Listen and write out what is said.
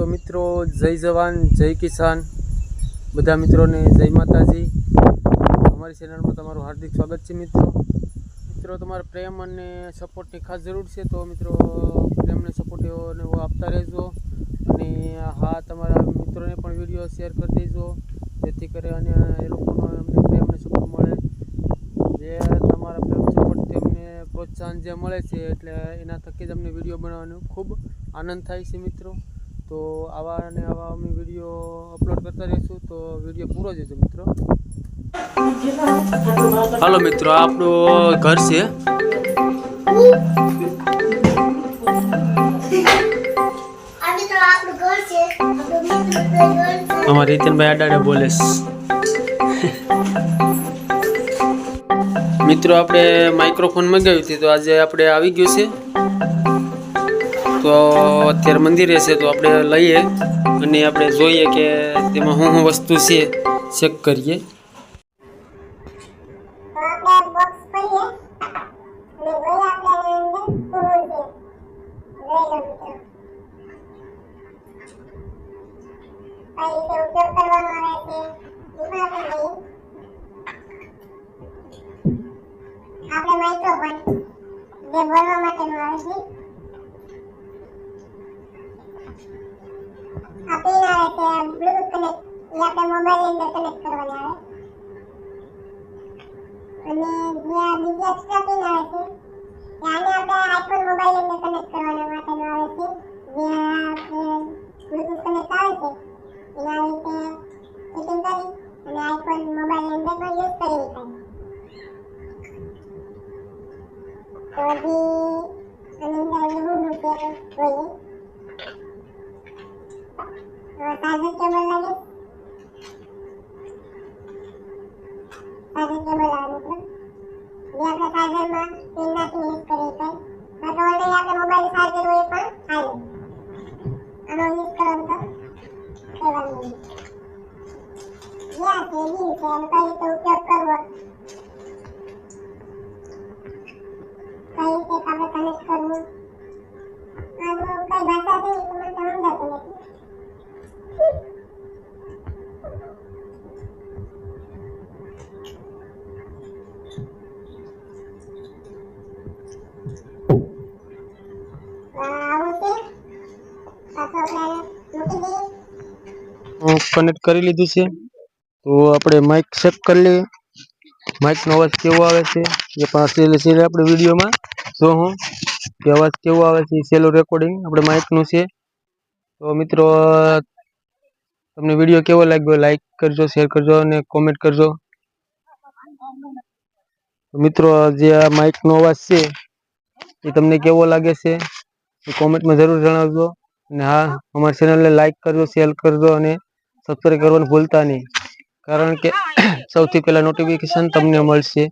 तो मित्रों जय जवान जय किसान बधा मित्रों ने जय माताजी। हमारी चैनल में तमारू हार्दिक स्वागत है। मित्रों तमारा प्रेम और सपोर्ट की खास जरूर है, तो मित्रों प्रेम ने सपोर्ट ने वो आपता रहो। हाँ तमारा मित्रों ने पण वीडियो शेर कर दीजो जेथी करे ए लोकोनो अमने प्रेम ने सपोर्ट मळे। जे तमारा प्रेम सपोर्ट तेमने प्रोत्साहन जे मळे छे એટલે એના થકી જ અમને વિડીયો બનાવવાનો ખૂબ આનંદ થાય છે મિત્રો। तो आवा ने आवा अमे विडियो अपलोड करता रहीशुं, तो विडियो पूरो जोजो मित्रों। हेलो मित्रों, आपणो घर छे हमारे रितन भाई आडाडे बोले मित्रों। आपणे माइक्रोफोन मंगाव्युं हतुं तो आज आपणे आवी गयुं छे। तो अत्यारे मंदिरे छे तो आपणे लईए अने आपणे जोईए के तेमां शुं शुं वस्तु छे चेक करीए। कनेक्ट कर लीधुं छे, तो आपणे माइक चेक कर लिए। माइक नो अवाज केवो आवे छे ये पाछे छेले आपणे विडियो में जोहूं के अवाज केवो आवे छे। सेलो रेकॉर्डिंग आपणे माइक नु छे। तो मित्रों तमने विडियो केवो लाग्यो लाइक करजो, शेर करजो अने कमेंट करजो। तो मित्रों जे आ माइक नो अवाज छे ए तमने केवो लागे छे कमेंट में जरूर जणावजो। अने हाँ हमारी चेनल ने लाइक करजो, शेर करजो अने सब्सक्राइब करवानुं भूलता नहीं, कारण के सौथी पहला नोटिफिकेशन तमने मळशे।